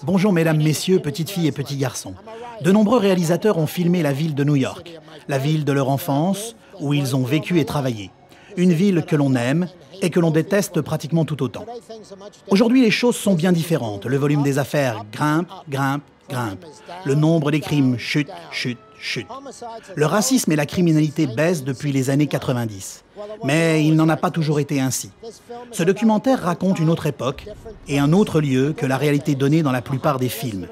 Bonjour mesdames, messieurs, petites filles et petits garçons. De nombreux réalisateurs ont filmé la ville de New York, la ville de leur enfance, où ils ont vécu et travaillé. Une ville que l'on aime et que l'on déteste pratiquement tout autant. Aujourd'hui, les choses sont bien différentes. Le volume des affaires grimpe, grimpe, grimpe. Le nombre des crimes chute, chute, chute. Le racisme et la criminalité baissent depuis les années 90. Mais il n'en a pas toujours été ainsi. Ce documentaire raconte une autre époque et un autre lieu que la réalité donnée dans la plupart des films.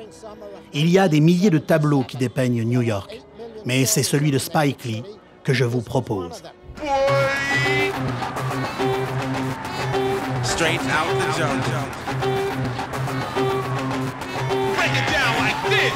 Il y a des milliers de tableaux qui dépeignent New York, mais c'est celui de Spike Lee que je vous propose. Straight out the jungle. Break it down like this.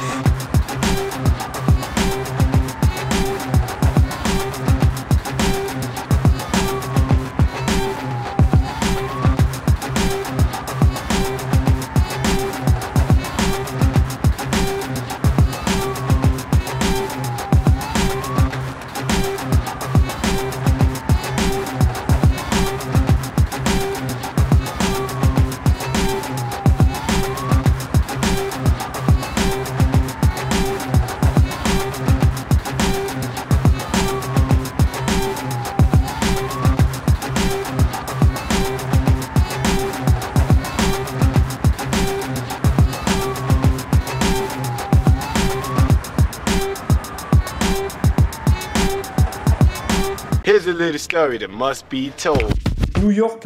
Here's a little story that must be told. New York.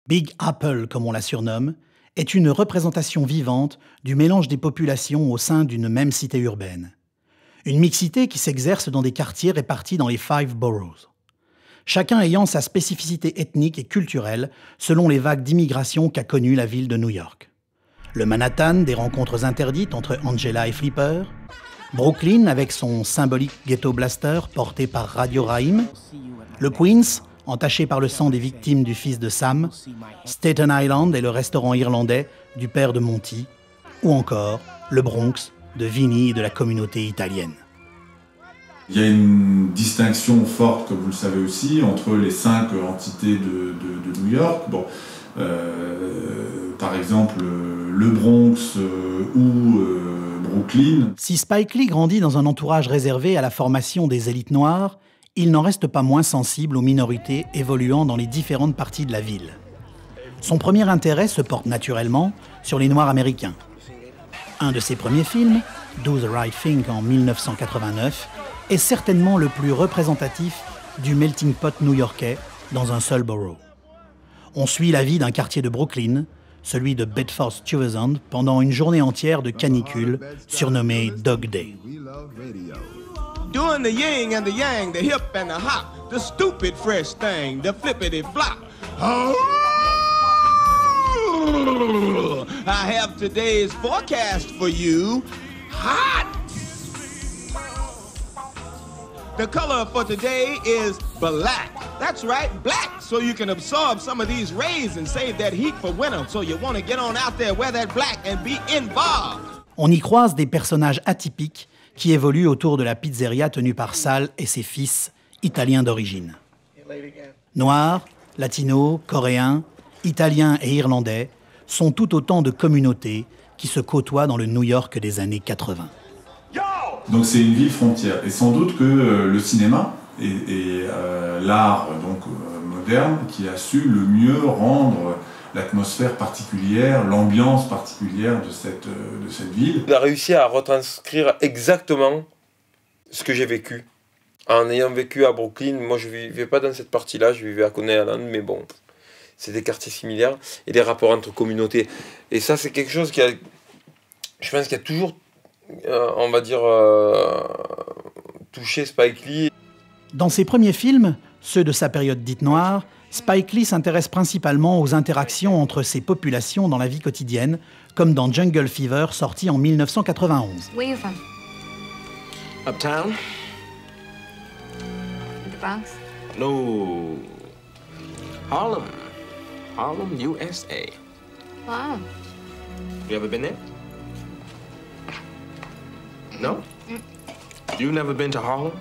Big Apple, comme on la surnomme, est une représentation vivante du mélange des populations au sein d'une même cité urbaine. Une mixité qui s'exerce dans des quartiers répartis dans les 5 boroughs. Chacun ayant sa spécificité ethnique et culturelle selon les vagues d'immigration qu'a connues la ville de New York. Le Manhattan des rencontres interdites entre Angela et Flipper, Brooklyn avec son symbolique ghetto blaster porté par Radio Raheem, le Queens, entaché par le sang des victimes du fils de Sam, Staten Island et le restaurant irlandais du père de Monty, ou encore le Bronx de Vinnie et de la communauté italienne. Il y a une distinction forte, comme vous le savez aussi, entre les 5 entités de New York. Bon, par exemple, le Bronx ou Brooklyn. Si Spike Lee grandit dans un entourage réservé à la formation des élites noires, il n'en reste pas moins sensible aux minorités évoluant dans les différentes parties de la ville. Son premier intérêt se porte naturellement sur les Noirs américains. Un de ses premiers films, Do the Right Thing en 1989, est certainement le plus représentatif du melting pot new-yorkais dans un seul borough. On suit la vie d'un quartier de Brooklyn, celui de Bedford-Stuyvesant, pendant une journée entière de canicule, surnommée Dog Day. Doing the yin and the yang, the hip and the hop, the stupid fresh thing, the flippity flop. Oh! I have today's forecast for you. Hot! The color for today is black. That's right, black, so you can absorb some of these rays and save that heat for winter. So you want to get on out there, wear that black and be involved. On y croise des personnages atypiques qui évoluent autour de la pizzeria tenue par Sal et ses fils, italiens d'origine. Noirs, latinos, coréens, italiens et irlandais sont tout autant de communautés qui se côtoient dans le New York des années 80. Donc c'est une ville frontière. Et sans doute que le cinéma et l'art moderne qui a su le mieux rendre l'atmosphère particulière, l'ambiance particulière de cette ville. Il a réussi à retranscrire exactement ce que j'ai vécu. En ayant vécu à Brooklyn, moi je ne vivais pas dans cette partie-là, je vivais à Coney Island, mais bon, c'est des quartiers similaires et des rapports entre communautés. Et ça, c'est quelque chose je pense qu'il y a toujours, on va dire, touché Spike Lee. Dans ses premiers films, ceux de sa période dite noire, Spike Lee s'intéresse principalement aux interactions entre ces populations dans la vie quotidienne, comme dans Jungle Fever, sorti en 1991. Where are you from? Uptown? The Bronx? No. Harlem. Harlem, USA. Wow. You ever been there? No? You never been to Harlem?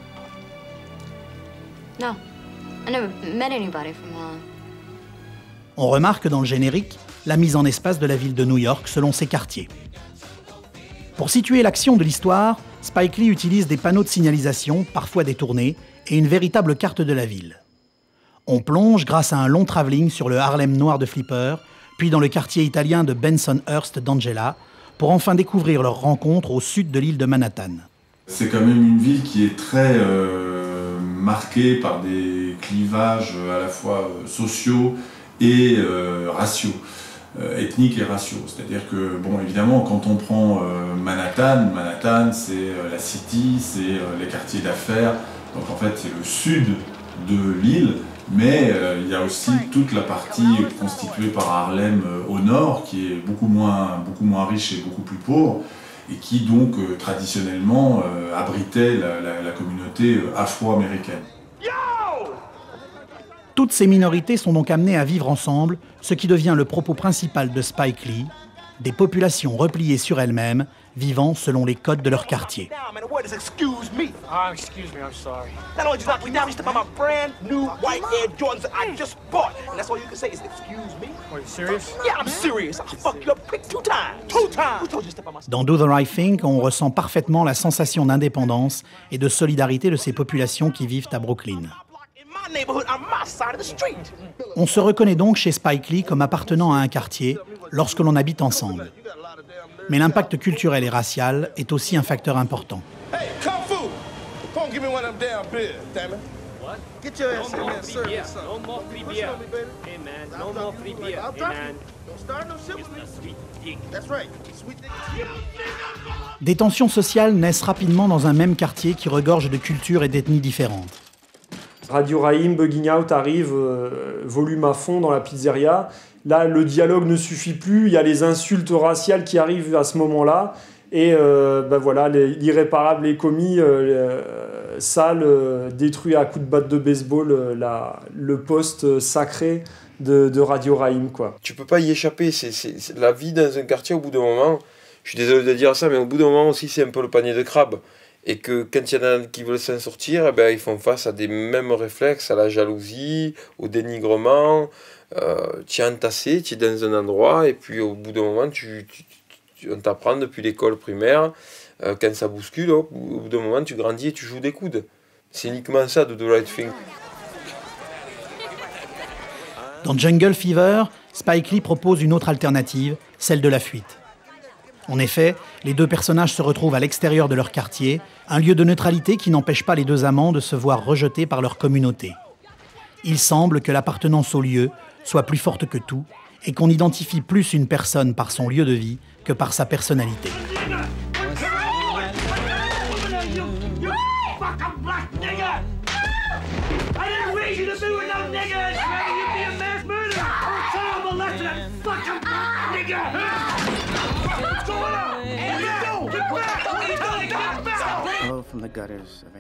No. I never met anybody from Harlem. On remarque dans le générique la mise en espace de la ville de New York selon ses quartiers. Pour situer l'action de l'histoire, Spike Lee utilise des panneaux de signalisation, parfois détournés, et une véritable carte de la ville. On plonge grâce à un long travelling sur le Harlem noir de Flipper, puis dans le quartier italien de Bensonhurst d'Angela, pour enfin découvrir leur rencontre au sud de l'île de Manhattan. C'est quand même une ville qui est très marquée par des clivages à la fois sociaux et raciaux, ethniques et raciaux. C'est-à-dire que, bon, évidemment, quand on prend Manhattan, c'est la City, c'est les quartiers d'affaires. Donc en fait, c'est le sud de l'île, mais il y a aussi toute la partie constituée par Harlem au nord, qui est beaucoup moins riche et beaucoup plus pauvre, et qui donc traditionnellement abritait la communauté afro-américaine. Toutes ces minorités sont donc amenées à vivre ensemble, ce qui devient le propos principal de Spike Lee, des populations repliées sur elles-mêmes, vivant selon les codes de leur quartier. Excuse me, I'm sorry. Not only just now you step on my brand new white Air Jordans that I just bought, and that's all you can say is excuse me. Are you serious? Yeah, I'm serious. I'll fuck you up quick 2 times. 2 times. Who told you to step on my... Dans Do the Right Thing, on ressent parfaitement la sensation d'indépendance et de solidarité de ces populations qui vivent à Brooklyn. In my neighborhood, on my side of the street. On se reconnaît donc chez Spike Lee comme appartenant à un quartier lorsque l'on habite ensemble. Mais l'impact culturel et racial est aussi un facteur important. Hey, Kung Fu! Come on, give me one of them damn beers, damn it. What? Get your ass in there and serve me beer. something. No more free Push beer. on me, baby. Hey man, no more free beer. I'll Hey drop man, you. Don't start no shit with me. Mr. Sweet Dick. That's right. Sweet dick. Des tensions sociales naissent rapidement dans un même quartier qui regorge de cultures et d'ethnies différentes. Radio Raïm, Bugging Out arrive, volume à fond dans la pizzeria. Là, le dialogue ne suffit plus, il y a les insultes raciales qui arrivent à ce moment-là. Et voilà, l'irréparable est commis, Sal détruit à coups de batte de baseball le poste sacré de Radio Raïm, quoi. Tu peux pas y échapper, c'est la vie dans un quartier au bout d'un moment. Je suis désolé de dire ça, mais au bout d'un moment aussi, c'est un peu le panier de crabes. Et que quand il y en a qui veulent s'en sortir, eh ben, ils font face à des mêmes réflexes, à la jalousie, au dénigrement. Tu es entassé, tu es dans un endroit, et puis au bout d'un moment, on t'apprend depuis l'école primaire, quand ça bouscule, au bout d'un moment, tu grandis et tu joues des coudes. C'est uniquement ça de The Right Thing. Dans Jungle Fever, Spike Lee propose une autre alternative, celle de la fuite. En effet, les deux personnages se retrouvent à l'extérieur de leur quartier, un lieu de neutralité qui n'empêche pas les deux amants de se voir rejetés par leur communauté. Il semble que l'appartenance au lieu soit plus forte que tout et qu'on identifie plus une personne par son lieu de vie que par sa personnalité.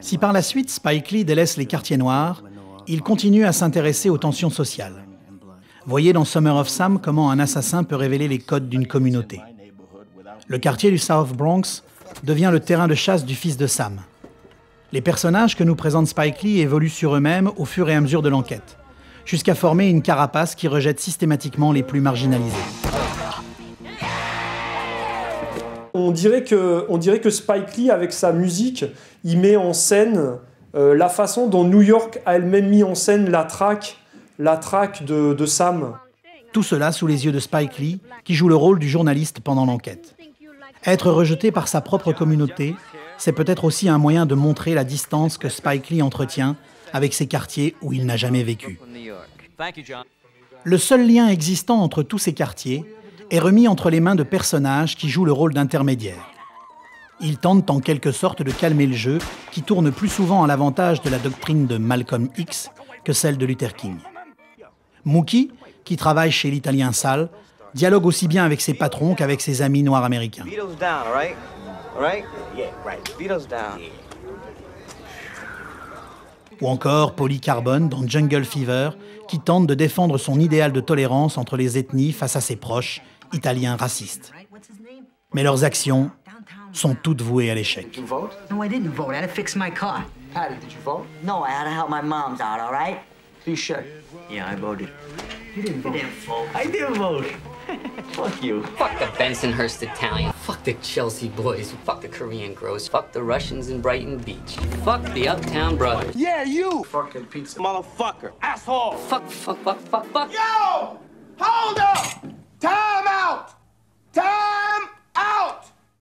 Si par la suite Spike Lee délaisse les quartiers noirs, il continue à s'intéresser aux tensions sociales. Voyez dans Summer of Sam comment un assassin peut révéler les codes d'une communauté. Le quartier du South Bronx devient le terrain de chasse du fils de Sam. Les personnages que nous présente Spike Lee évoluent sur eux-mêmes au fur et à mesure de l'enquête, jusqu'à former une carapace qui rejette systématiquement les plus marginalisés. On dirait que Spike Lee, avec sa musique, il met en scène la façon dont New York a elle-même mis en scène la traque de Sam. Tout cela sous les yeux de Spike Lee, qui joue le rôle du journaliste pendant l'enquête. Être rejeté par sa propre communauté, c'est peut-être aussi un moyen de montrer la distance que Spike Lee entretient avec ces quartiers où il n'a jamais vécu. Le seul lien existant entre tous ces quartiers est remis entre les mains de personnages qui jouent le rôle d'intermédiaires. Ils tentent en quelque sorte de calmer le jeu, qui tourne plus souvent à l'avantage de la doctrine de Malcolm X que celle de Luther King. Mookie, qui travaille chez l'Italien Sal, dialogue aussi bien avec ses patrons qu'avec ses amis noirs américains. Ou encore Polly Carbone dans Jungle Fever, qui tente de défendre son idéal de tolérance entre les ethnies face à ses proches, italiens racistes. Mais leurs actions sont toutes vouées à l'échec. Did you vote? No, I didn't vote. I had to fix my car. Patty, did you vote? No, I had to help my mom's out, all right? Be sure. Yeah, I voted. You didn't vote. I didn't vote. I did vote. Fuck you. Fuck the Bensonhurst Italian. Fuck the Chelsea boys. Fuck the Korean gross. Fuck the Russians in Brighton Beach. Fuck the Uptown Brothers. Yeah, you! Fucking pizza. Motherfucker. Asshole! Fuck, fuck, fuck, fuck, fuck. Yo! Hold up! Time out! Time